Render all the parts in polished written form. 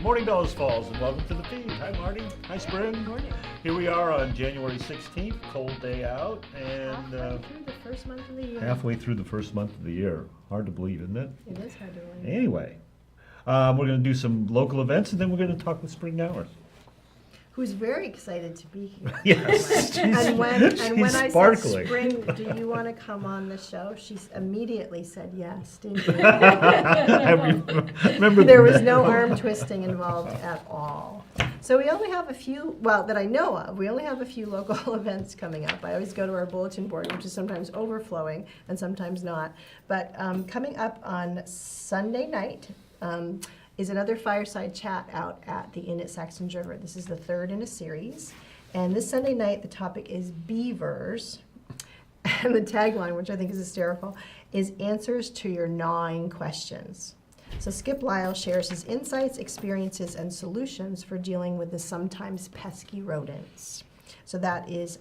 Morning, Bellows Falls, and welcome to the feed. Hi, Marty. Hi, Spring. Good morning. Here we are on January 16th, cold day out, and Halfway through the first month of the year. halfway through the first month of the year. Hard to believe, isn't it? It is hard to believe. Anyway, we're going to do some local events, and then we're going to talk with Spring Gowers. Who's very excited to be here. Yes, And when I sparkling. said, Spring, do you want to come on the show? She immediately said yes, didn't you? I remember There was no arm twisting involved at all. So we only have a few, well, that I know of, we only have a few local events coming up. I always go to our bulletin board, which is sometimes overflowing and sometimes not. But coming up on Sunday night, is another fireside chat out at the Inn at Saxton's River. This is the third in a series. And this Sunday night, the topic is beavers. And the tagline, which I think is hysterical, is answers to your gnawing questions. So Skip Lyle shares his insights, experiences, and solutions for dealing with the sometimes pesky rodents. So that is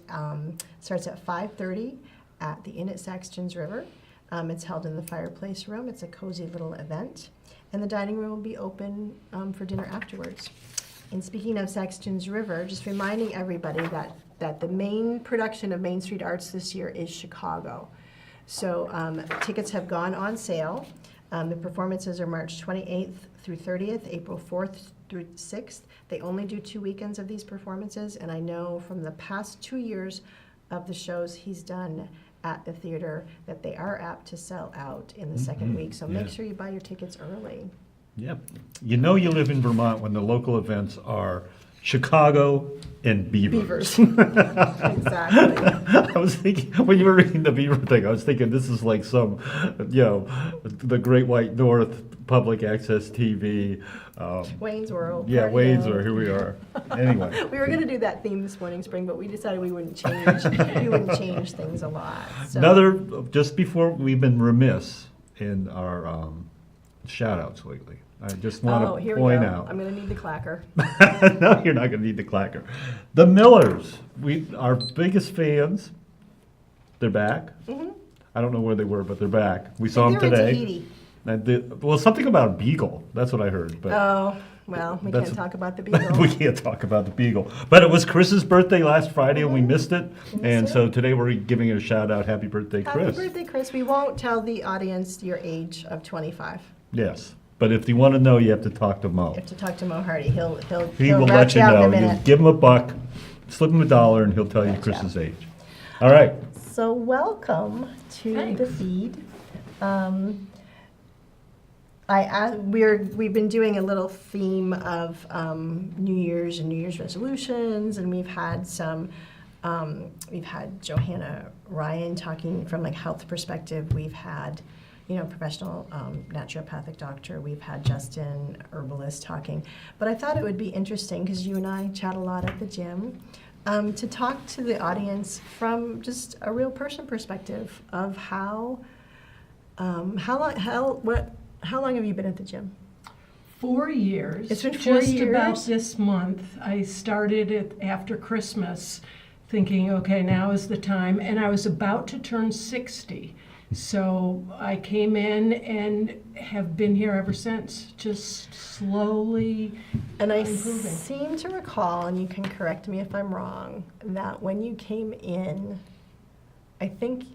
starts at 5:30 at the Inn at Saxton's River. It's held in the fireplace room. It's a cozy little event. And the dining room will be open for dinner afterwards. And speaking of Saxton's River, just reminding everybody that the main production of Main Street Arts this year is Chicago. So tickets have gone on sale. The performances are March 28th through 30th, April 4th through 6th. They only do 2 weekends of these performances, and I know from the past 2 years of the shows he's done at the theater that they are apt to sell out in the second week. So make sure you buy your tickets early. Yep. You know you live in Vermont when the local events are Chicago and beavers. Exactly. I was thinking, when you were reading the beaver thing, I was thinking this is like some, the Great White North, public access TV. Wayne's World. Yeah, Party Wayne's World. World, here we are. Anyway. We were going to do that theme this morning, Spring, but we decided we wouldn't change things a lot. So. Just before, we've been remiss in our shout outs lately. I just want to point out. I'm going to need the clacker. No, you're not going to need the clacker. The Millers, our biggest fans, they're back. Mm-hmm. I don't know where they were, but they're back. We saw them today. In Tahiti. Well, something about a beagle. That's what I heard. But oh, well, we can't talk about the beagle. we can't talk about the beagle. But it was Chris's birthday last Friday, and we missed it. So today we're giving it a shout out. Happy birthday, Chris. Happy birthday, Chris. We won't tell the audience your age of 25. Yes. But if you want to know, you have to talk to Mo. You have to talk to Mo Hardy. He will let rat you out in know. a minute. You give him a buck, slip him $1, and he'll tell you Chris's age. All right. So welcome to the feed. We've been doing a little theme of New Year's and New Year's resolutions, and we've had Johanna Ryan talking from like health perspective. We've had professional naturopathic doctor. We've had Justin, herbalist, talking. But I thought it would be interesting, because you and I chat a lot at the gym, to talk to the audience from just a real person perspective of how long have you been at the gym? 4 years. It's been 4 years. Just about this month. I started it after Christmas, thinking, okay, now is the time. And I was about to turn 60. So I came in and have been here ever since, just slowly And I improving. seem to recall, and you can correct me if I'm wrong, that when you came in, I think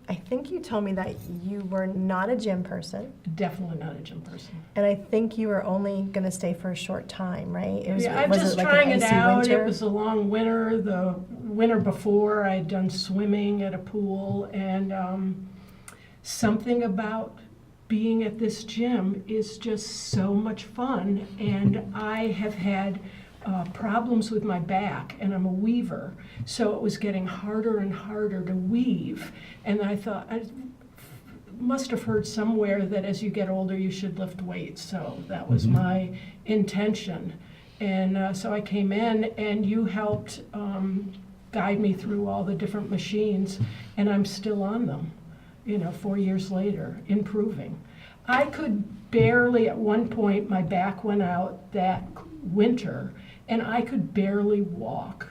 you told me that you were not a gym person. Definitely not a gym person. And I think you were only going to stay for a short time, right? I'm was just it like trying an it icy out. winter? It was a long winter. The winter before, I had done swimming at a pool, and something about being at this gym is just so much fun. And I have had problems with my back, and I'm a weaver, so it was getting harder and harder to weave. And I thought, I must have heard somewhere that as you get older you should lift weights, so that was my intention. And so I came in, and you helped guide me through all the different machines, and I'm still on them, 4 years later, improving. I could barely, at one point, my back went out that winter, and I could barely walk.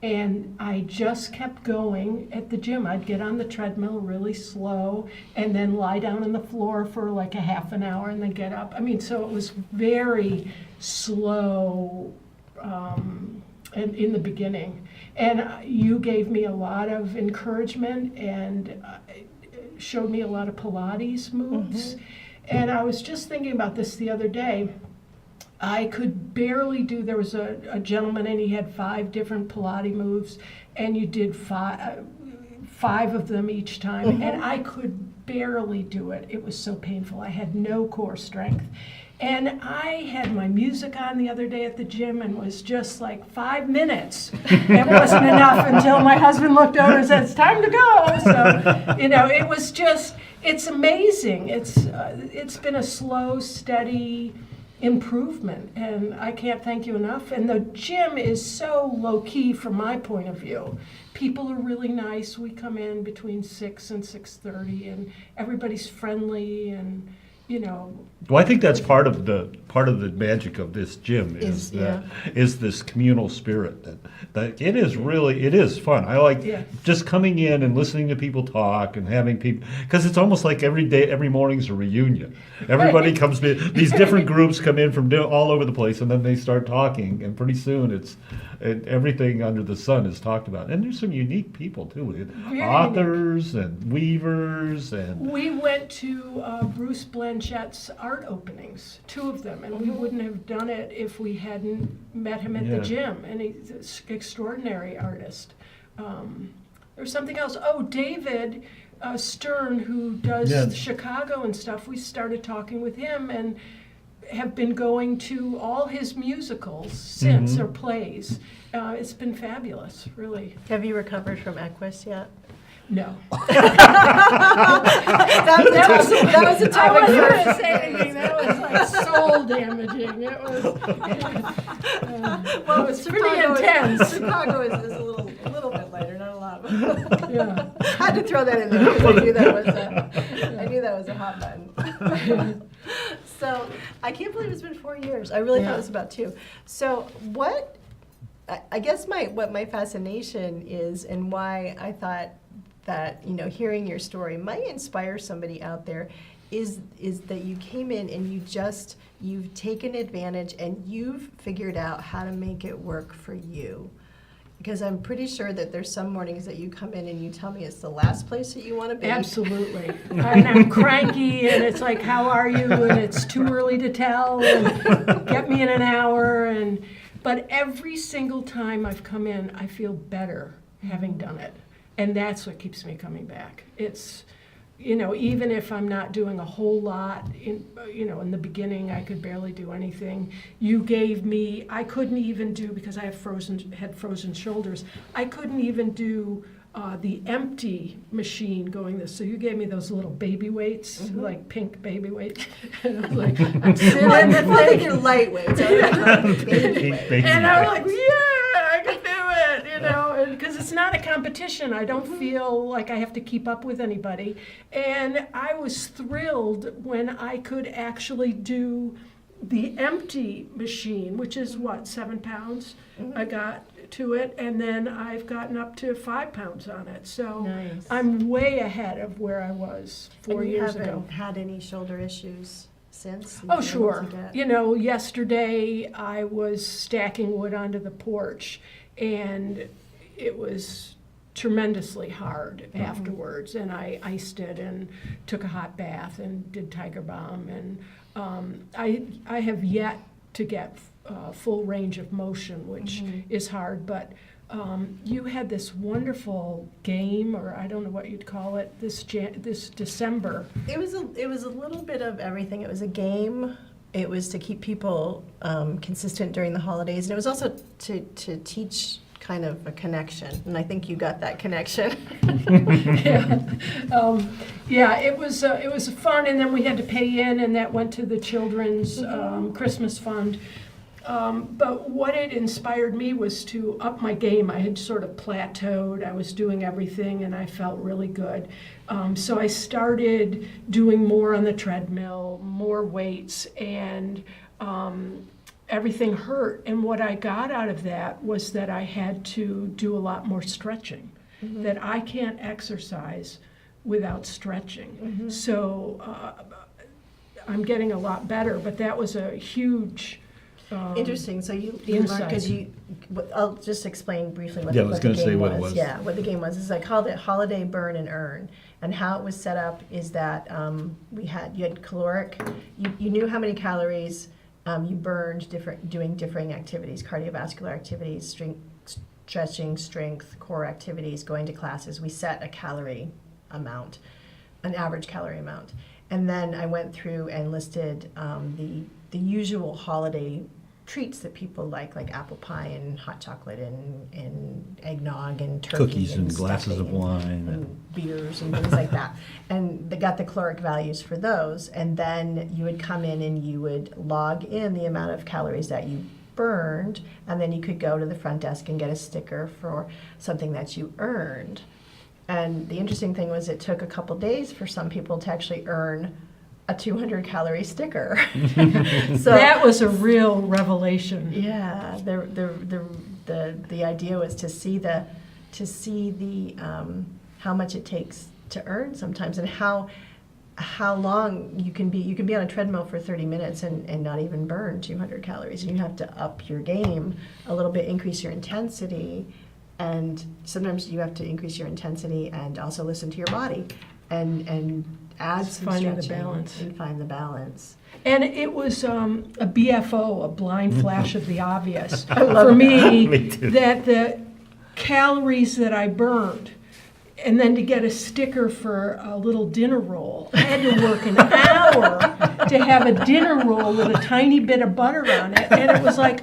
And I just kept going at the gym. I'd get on the treadmill really slow and then lie down on the floor for like a half an hour and then get up. I mean, so it was very slow in the beginning. And you gave me a lot of encouragement and showed me a lot of Pilates moves. And I was just thinking about this the other day. I could barely do, there was a gentleman and he had 5 different Pilates moves and you did five of them each time and I could barely do it. It was so painful. I had no core strength. And I had my music on the other day at the gym and was just like 5 minutes. It wasn't enough until my husband looked over and said, it's time to go. So, you know, it was just, it's amazing. It's been a slow, steady improvement, and I can't thank you enough. And the gym is so low-key from my point of view. People are really nice. We come in between 6 and 6:30, and everybody's friendly, and you know. Well, I think that's part of the magic of this gym is this communal spirit that it is fun. I like just coming in and listening to people talk and having people, because it's almost like every morning's a reunion. Everybody comes in, these different groups come in from all over the place, and then they start talking, and pretty soon everything under the sun is talked about. And there's some unique people too, authors and weavers, and we went to Bruce Blanchett's art openings, 2 of them, and we wouldn't have done it if we hadn't met him at the gym. And he's an extraordinary artist. There's something else. Oh, David Stern, who does Chicago and stuff. We started talking with him and have been going to all his musicals since, or plays. It's been fabulous, really. Have you recovered from Equus yet? No. that was a I topic wasn't for going to say anything. That was like soul damaging. It was pretty intense. Chicago is a little bit lighter, not a lot. Yeah. I had to throw that in there because I knew that was a hot button. So I can't believe it's been 4 years. I really thought it was about 2. So I guess what my fascination is, and why I thought that, you know, hearing your story might inspire somebody out there, is that you came in and you've taken advantage and you've figured out how to make it work for you. Because I'm pretty sure that there's some mornings that you come in and you tell me it's the last place that you want to be. Absolutely. And I'm cranky, and it's like, how are you? And it's too early to tell, and get me in an hour. But every single time I've come in, I feel better having done it. And that's what keeps me coming back. It's, you know, even if I'm not doing a whole lot, in the beginning I could barely do anything. You gave me, I couldn't even do, because I had frozen shoulders, I couldn't even do the empty machine going this. So you gave me those little baby weights, like pink baby weights. And I was like, I'm sitting in the I think thing. you're lightweight. So baby weight. And I'm like, yeah, I can do it, you know, because it's not a competition. I don't feel like I have to keep up with anybody. And I was thrilled when I could actually do the empty machine, which is 7 pounds I got to it, and then I've gotten up to 5 pounds on it. So Nice. I'm way ahead of where I was 4 years ago. You haven't had any shoulder issues since? Oh, sure. You know, yesterday I was stacking wood onto the porch, and it was tremendously hard afterwards, and I iced it and took a hot bath and did Tiger Balm, and I have yet to get full range of motion, which is hard, but you had this wonderful game, or I don't know what you'd call it, this December. It was a little bit of everything. It was a game. It was to keep people consistent during the holidays, and it was also to teach kind of a connection, and I think you got that connection. It was fun, and then we had to pay in, and that went to the children's Christmas fund. But what it inspired me was to up my game. I had sort of plateaued. I was doing everything, and I felt really good. So I started doing more on the treadmill, more weights, and everything hurt. And what I got out of that was that I had to do a lot more stretching, that I can't exercise without stretching. So I'm getting a lot better, but that was a huge Interesting. So you insight. because I'll just explain briefly what, Yeah, I the, was what the gonna say game what it was. was. Yeah, what the game was is I called it Holiday Burn and Earn, and how it was set up is that you had caloric. You knew how many calories you burned doing differing activities, cardiovascular activities, stretching, strength, core activities, going to classes. We set a calorie amount, an average calorie amount. And then I went through and listed the usual holiday treats that people like apple pie and hot chocolate and eggnog and turkey Cookies and glasses of stuffing wine. and beers and things like that. And they got the caloric values for those. And then you would come in and you would log in the amount of calories that you burned, and then you could go to the front desk and get a sticker for something that you earned. And the interesting thing was it took a couple days for some people to actually earn a 200-calorie sticker. So that was a real revelation. yeah, the idea was to see the how much it takes to earn sometimes, and how long you can be on a treadmill for 30 minutes and not even burn 200 calories. And you have to up your game a little bit, increase your intensity. And sometimes you have to increase your intensity and also listen to your body and add some Finding the stretching balance. and find the balance. And it was a BFO, a blind flash of the obvious, for me, Me too. that the calories that I burned, and then to get a sticker for a little dinner roll, I had to work an hour to have a dinner roll with a tiny bit of butter on it, and it was like,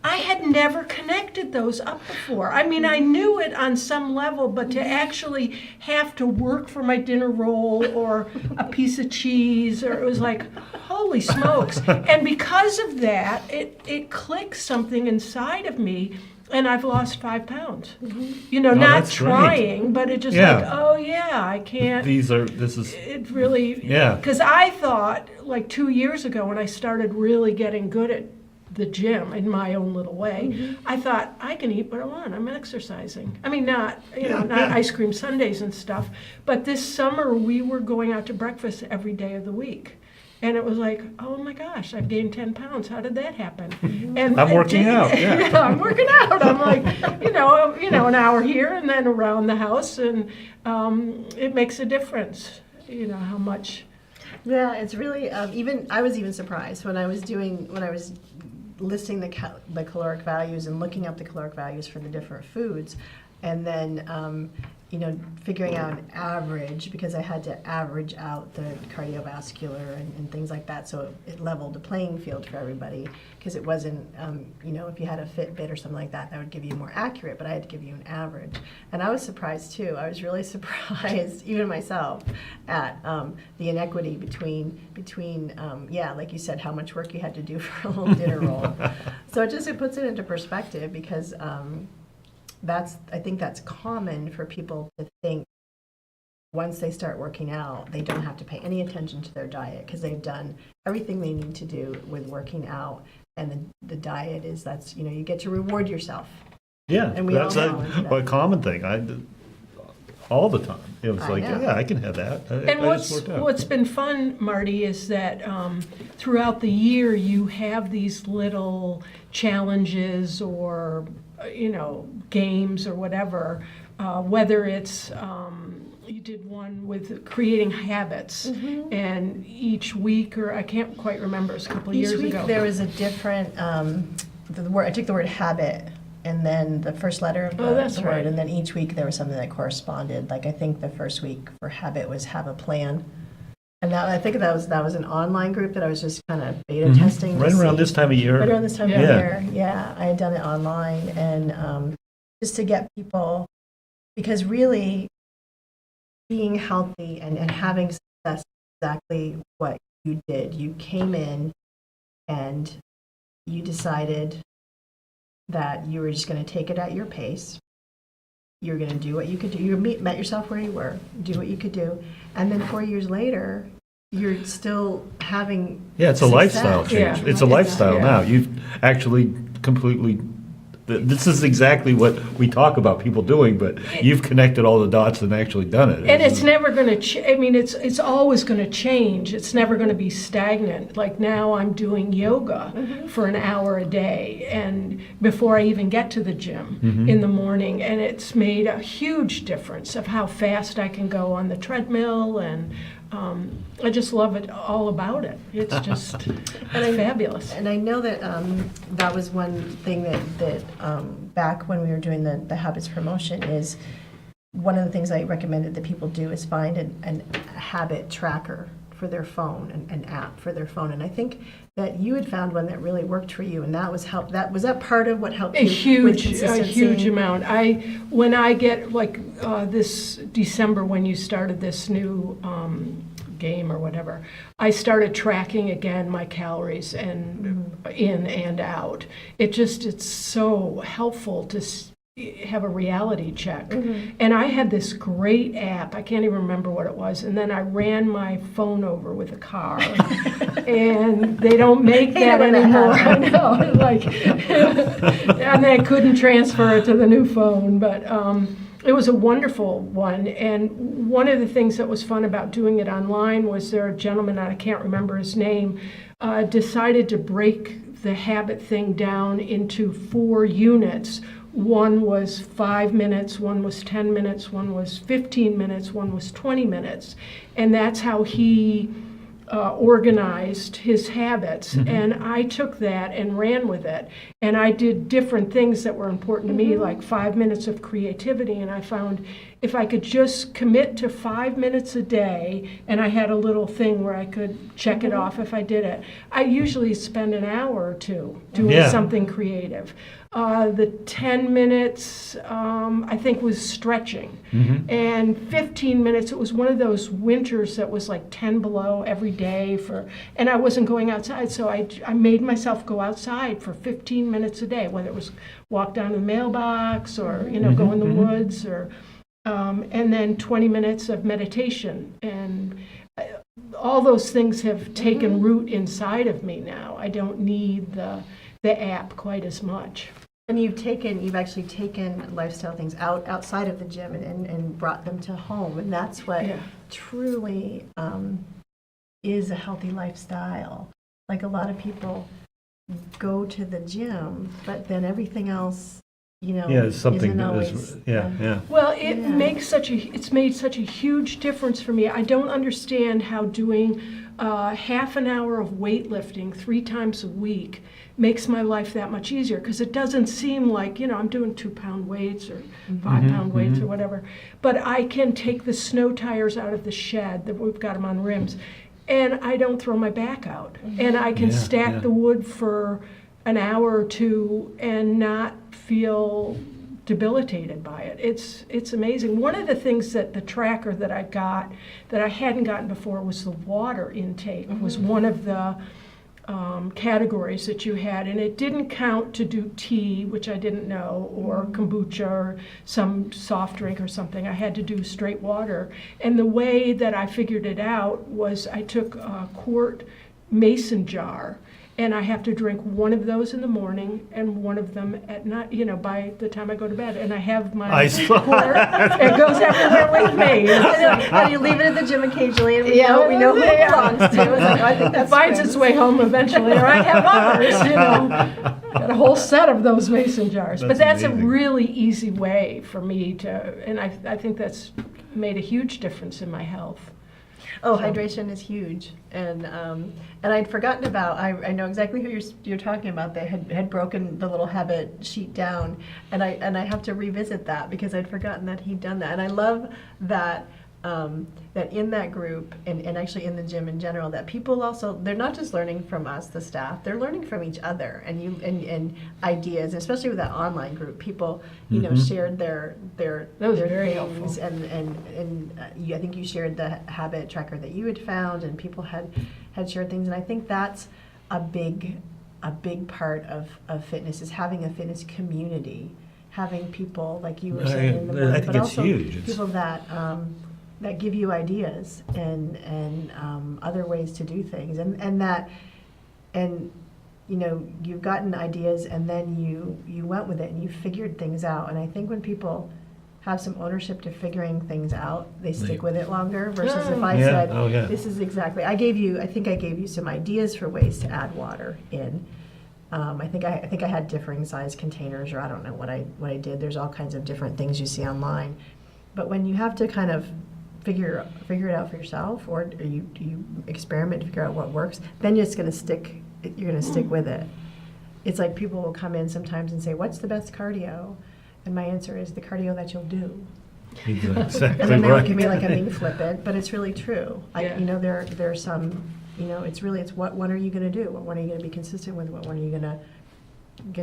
I had never connected those up before. I mean, I knew it on some level, but to actually have to work for my dinner roll or a piece of cheese, or it was like, holy smokes. And because of that, it clicked something inside of me, and I've lost 5 pounds. You know, Oh, not that's great. trying, but it just Yeah. like, oh yeah, I can't. This is, It really, Yeah. because I thought like 2 years ago when I started really getting good at the gym in my own little way, I thought I can eat what I want. I'm exercising. I mean, not not ice cream sundaes and stuff, but this summer we were going out to breakfast every day of the week. And it was like, oh my gosh, I've gained 10 pounds. How did that happen? And I'm it working did- out, yeah. I'm working out. I'm like, an hour here and then around the house, and it makes a difference. You know how much. Yeah, it's really I was even surprised when I was listing the caloric values and looking up the caloric values for the different foods, and then figuring out an average, because I had to average out the cardiovascular and things like that, so it leveled the playing field for everybody, because it wasn't if you had a Fitbit or something like that would give you more accurate, but I had to give you an average. And I was surprised too. I was really surprised, even myself, at the inequity between like you said, how much work you had to do for a little dinner roll. So it puts it into perspective, because I think that's common for people to think once they start working out, they don't have to pay any attention to their diet, because they've done everything they need to do with working out. And the diet is you get to reward yourself. yeah, And we that's all know it's a common thing. I did all the time. It was I like, know. yeah, I can have that. And I just worked out. what's been fun, Marty, is that throughout the year you have these little challenges or games or whatever, whether it's you did one with creating habits, and each week, or I can't quite remember, it was a couple of Each years week ago. there was a different I took the word habit and then the first letter of that's the word, right. and then each week there was something that corresponded. Like I think the first week for habit was have a plan. And I think that was an online group that I was just kind of beta testing. Right around this time of year. Right around this time Yeah. of year, yeah. I had done it online, and just to get people, because really being healthy and having success is exactly what you did. You came in and you decided that you were just going to take it at your pace. You were going to do what you could do. You met yourself where you were, do what you could do. And then 4 years later, you're still having Yeah, it's a lifestyle success. change. Yeah. It's a lifestyle Yeah. now. You've actually completely, this is exactly what we talk about people doing, but you've connected all the dots and actually done it. And it's never going to, I mean, it's always going to change. It's never going to be stagnant. Like now I'm doing yoga for an hour a day and before I even get to the gym in the morning. And it's made a huge difference of how fast I can go on the treadmill. And I just love it all about it. It's just fabulous. And I know that that was one thing that back when we were doing the habits promotion is one of the things I recommended that people do is find a habit tracker for their phone, an app for their phone. And I think that you had found one that really worked for you, and that was that part of what helped you with A consistency? huge amount. When I get like this December when you started this new game or whatever, I started tracking again my calories and in and out. It's so helpful to have a reality check. And I had this great app, I can't even remember what it was, and then I ran my phone over with a car. And they don't make that anymore. I know, like, and I couldn't transfer it to the new phone, but it was a wonderful one. And one of the things that was fun about doing it online was there a gentleman, I can't remember his name, decided to break the habit thing down into 4 units. One was 5 minutes, one was 10 minutes, one was 15 minutes, one was 20 minutes. And that's how he organized his habits. And I took that and ran with it. And I did different things that were important to me, like 5 minutes of creativity. And I found if I could just commit to 5 minutes a day, and I had a little thing where I could check it off if I did it, I usually spend an hour or two doing something creative. The 10 minutes, I think, was stretching. And 15 minutes, it was one of those winters that was like 10 below every day and I wasn't going outside, so I made myself go outside for 15 minutes a day, whether it was walk down to the mailbox or, go in the woods or, and then 20 minutes of meditation. And all those things have taken root inside of me now. I don't need the app quite as much. And you've actually taken lifestyle things outside of the gym and brought them to home, and that's what truly is a healthy lifestyle. Like a lot of people go to the gym, but then everything else, it's something isn't that always, is, Well, it's made such a huge difference for me. I don't understand how doing half an hour of weightlifting 3 times a week makes my life that much easier, because it doesn't seem like, I'm doing 2-pound weights or 5-pound weights or whatever, but I can take the snow tires out of the shed, that we've got them on rims, and I don't throw my back out. And I can stack the wood for an hour or 2 and not feel debilitated by it. It's amazing. One of the things that the tracker that I got that I hadn't gotten before was the water intake. Was one of the categories that you had, and it didn't count to do tea, which I didn't know, or kombucha or some soft drink or something. I had to do straight water. And the way that I figured it out was I took a quart mason jar, and I have to drink one of those in the morning and one of them at night, by the time I go to bed. And I have my quart. It goes everywhere with me. And you leave it at the gym occasionally, and we know who it belongs to. I think that It finds its way home eventually, or I have others, Got a whole set of those mason jars. But that's amazing. a really easy way for me and I think that's made a huge difference in my health. Oh, hydration is huge, and I'd forgotten about. I know exactly who you're talking about. That had broken the little habit sheet down, and I have to revisit that because I'd forgotten that he'd done that. And I love that that in that group and actually in the gym in general, that people also, they're not just learning from us, the staff, they're learning from each other and ideas, especially with that online group. People, shared their That was very things, helpful. and I think you shared the habit tracker that you had found, and people had shared things, and I think that's a big part of fitness, is having a fitness community, having people like you were saying in the I morning, think but it's also huge. people that that give you ideas and other ways to do things, and you know, you've gotten ideas and then you went with it and you figured things out. And I think when people have some ownership to figuring things out, they stick with it longer versus if I Yeah. said, Oh, yeah. this is exactly, I think I gave you some ideas for ways to add water in. I think I had differing size containers, or I don't know what I did. There's all kinds of different things you see online. But when you have to kind of figure it out for yourself, or you experiment to figure out what works, then you're going to stick with it. It's like people will come in sometimes and say, what's the best cardio? And my answer is the cardio that you'll do. Exactly And then they look at right. me like I'm being flippant, but it's really true. Yeah. You know, there's some, you know, it's what one are you going to do? What one are you going to be consistent with? What one are you going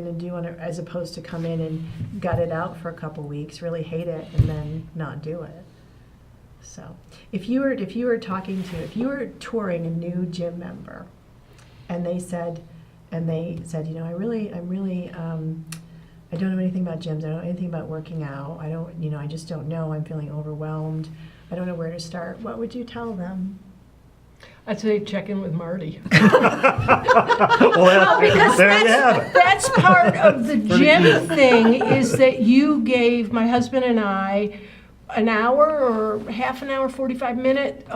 to do as opposed to come in and gut it out for a couple weeks, really hate it, and then not do it. So if you were touring a new gym member, and they said, you know, I don't know anything about gyms. I don't know anything about working out. I just don't know. I'm feeling overwhelmed. I don't know where to start. What would you tell them? I'd say check in with Marty. Well, Because there you have it. that's part of the gym thing, is that you gave my husband and I an hour or half an hour, 45-minute,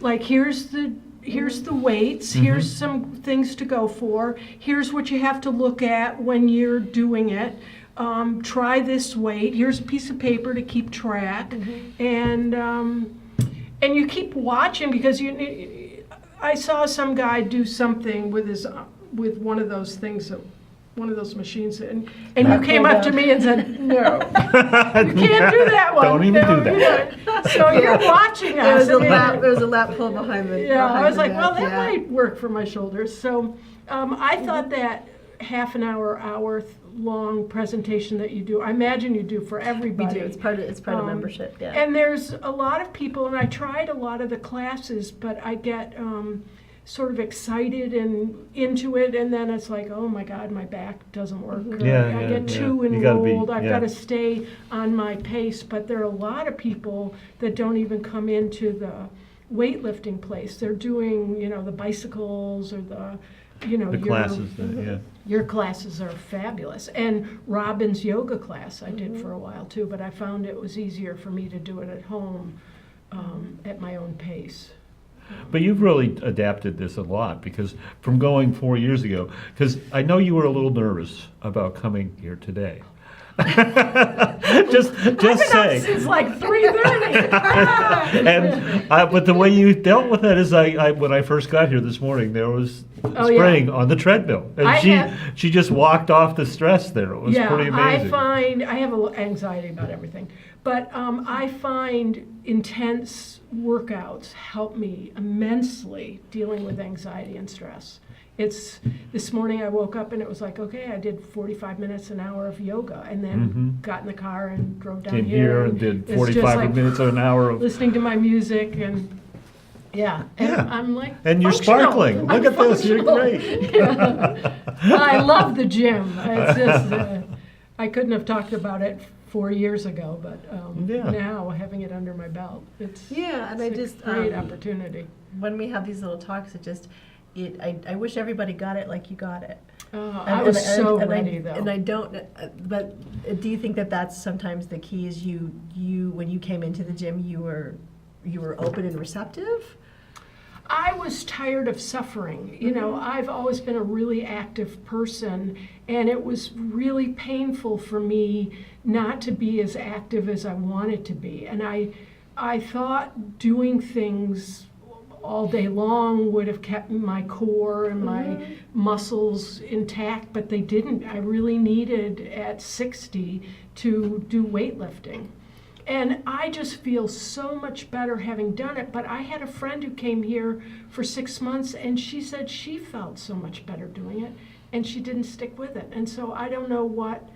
like here's the weights, here's some things to go for, here's what you have to look at when you're doing it, try this weight, here's a piece of paper to keep track, and you keep watching, because I saw some guy do something with one of those things, one of those machines, and you came up to me and said, no, you can't do that one. Don't even No, do that. you know. So you're watching There us. was a lap pull behind the. Yeah, I was like, the well, back, that yeah. might work for my shoulders. So I thought that half an hour long presentation that you do, I imagine you do for We everybody. do. It's part of membership. Yeah. And there's a lot of people, and I tried a lot of the classes, but I get sort of excited and into it, and then it's like, oh my God, my back doesn't work. Or Yeah, I yeah, get too yeah. You gotta be- enrolled. I've yeah. got to stay on my pace. But there are a lot of people that don't even come into the weightlifting place. They're doing, you know, the bicycles or the, you know, The your- classes, yeah. Your classes are fabulous. And Robin's yoga class I did for a while too, but I found it was easier for me to do it at home at my own pace. But you've really adapted this a lot, because from going 4 years ago, because I know you were a little nervous about coming here today. just I've been saying. up since like 3:30. And but the way you dealt with it is, I when I first got here this morning, there was Oh, yeah. spraying on the treadmill, and I she just walked off the stress there. It was Yeah, pretty amazing. I have a little anxiety about everything, but I find intense workouts help me immensely dealing with anxiety and stress. This morning I woke up and it was like, okay, I did 45 minutes, an hour of yoga, and then got in the car and drove down Came here and did it's just 45 like minute to an hour of. listening to my music, and and Yeah. I'm like, And you're functional. sparkling. Look I'm at this. You're functional. great. Yeah. I love the gym. It's just, I couldn't have talked about it 4 years ago, but Yeah. now having it under my belt, it's Yeah, and it's a great opportunity. when we have these little talks, I wish everybody got it like you got it. I was so ready though. And I don't, but do you think that that's sometimes the key? Is you when you came into the gym, you were open and receptive? I was tired of suffering. You know, I've always been a really active person, and it was really painful for me not to be as active as I wanted to be. And I thought doing things all day long would have kept my core and my muscles intact, but they didn't. I really needed at 60 to do weightlifting. And I just feel so much better having done it. But I had a friend who came here for 6 months, and she said she felt so much better doing it, and she didn't stick with it. And so I don't know what,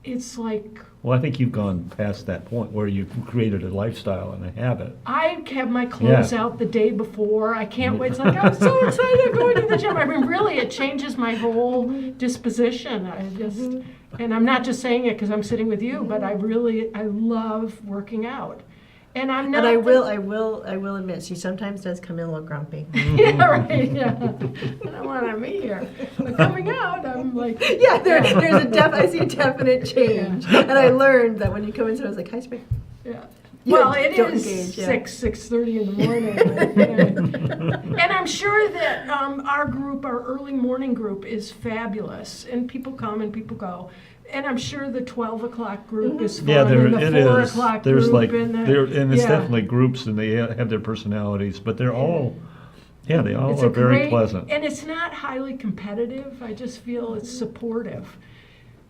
it's like, Well, I think you've gone past that point where you've created a lifestyle and a habit. I have my clothes Yeah. out the day before. I can't wait. It's like, I'm so excited going to the gym. I mean, really, it changes my whole disposition. And I'm not just saying it because I'm sitting with you, but I love working out. And I'm not. And I will admit, she sometimes does come in a little grumpy. Yeah, right. Yeah. I don't want to be here. But coming out, I'm like. Yeah, there's I see a definite change. And I learned that when you come in, so I was like, hi, Spring. Yeah. You Well, it don't is engage, yeah. 6:30 in the morning. And I'm sure that our early morning group is fabulous. And people come and people go. And I'm sure the 12 o'clock group is fun, Yeah, and the it 4 is. o'clock There's group. like, and it's yeah. definitely groups, and they have their personalities, but they're all, they all It's are a very great- pleasant. And it's not highly competitive. I just feel it's supportive.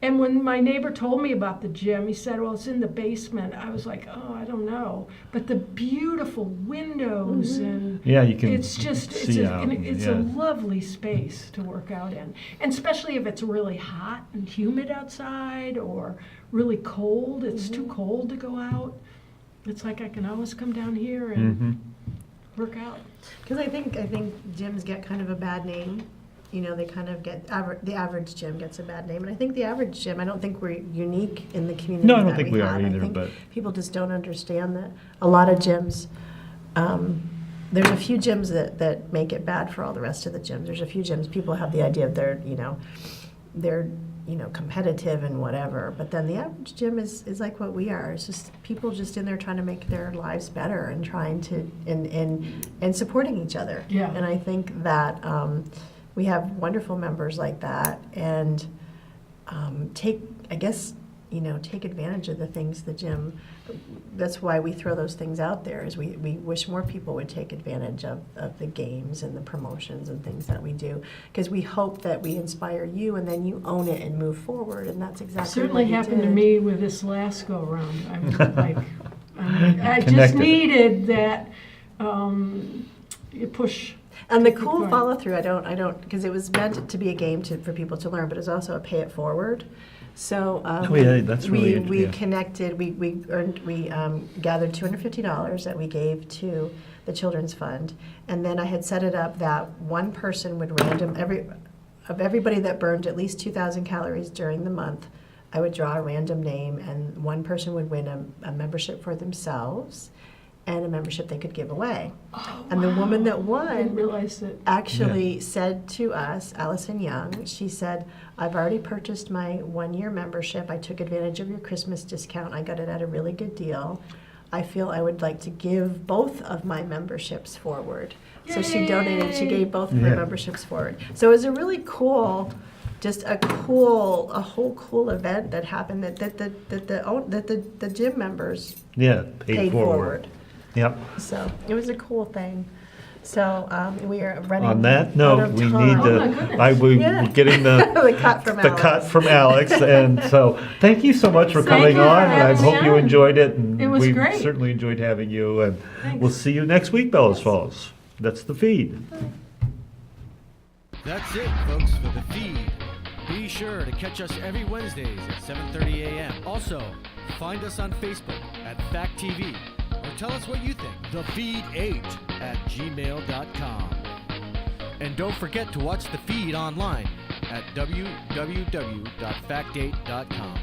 And when my neighbor told me about the gym, he said, well, it's in the basement. I was like, oh, I don't know. But the beautiful windows and Yeah, you can it's just, see out. it's a lovely space to work out in. And especially if it's really hot and humid outside or really cold, it's too cold to go out. It's like I can always come down here and work out. Because I think gyms get kind of a bad name. You know, they kind of get, the average gym gets a bad name. And I think the average gym, I don't think we're unique in the community No, I don't that think we are have. either, I think but- people just don't understand that a lot of gyms, there's a few gyms that make it bad for all the rest of the gyms. There's a few gyms, people have the idea of they're competitive and whatever. But then the average gym is like what we are. It's just people just in there trying to make their lives better and trying to, and supporting each other. Yeah. And I think that we have wonderful members like that, and take advantage of the things the gym. That's why we throw those things out there, is we wish more people would take advantage of the games and the promotions and things that we do, because we hope that we inspire you and then you own it and move forward, and that's exactly Certainly what you happened to did. me with this last go round. I'm like, I just Connected. needed that push. And the to keep cool going. follow through, I don't, because it was meant to be a game for people to learn, but it's also a pay it forward. So Oh, yeah, that's really we yeah. connected. We gathered $250 that we gave to the Children's Fund, and then I had set it up that one person would everybody that burned at least 2,000 calories during the month, I would draw a random name, and one person would win a membership for themselves and a membership they could give away. Oh, And the woman that I didn't won realize that. actually said to us, Allison Young, she said, I've already purchased my 1-year membership. I took advantage of your Christmas discount. I got it at a really good deal. I feel I would like to give both of my memberships forward. So she donated, she gave both of her Yeah. memberships forward. So it was a really cool, just a whole cool event that happened that the gym members Yeah, paid forward. Yep. So it was a cool thing. So we are running. On that out note, of we need time. Oh, my to, goodness. we're Yeah. getting the cut from the Alex. cut from Alex, and so thank you so much for Thank coming you for on. And I having me hope you on. enjoyed it, and It was we great. certainly enjoyed having you. And Thanks. we'll see you next week, Bellows Falls. That's the feed. That's it, folks, for the feed. Be sure to catch us every Wednesdays at 7:30 a.m. Also, find us on Facebook at Fact TV, or tell us what you think. TheFeed8@gmail.com. And don't forget to watch the feed online at www.fact8.com.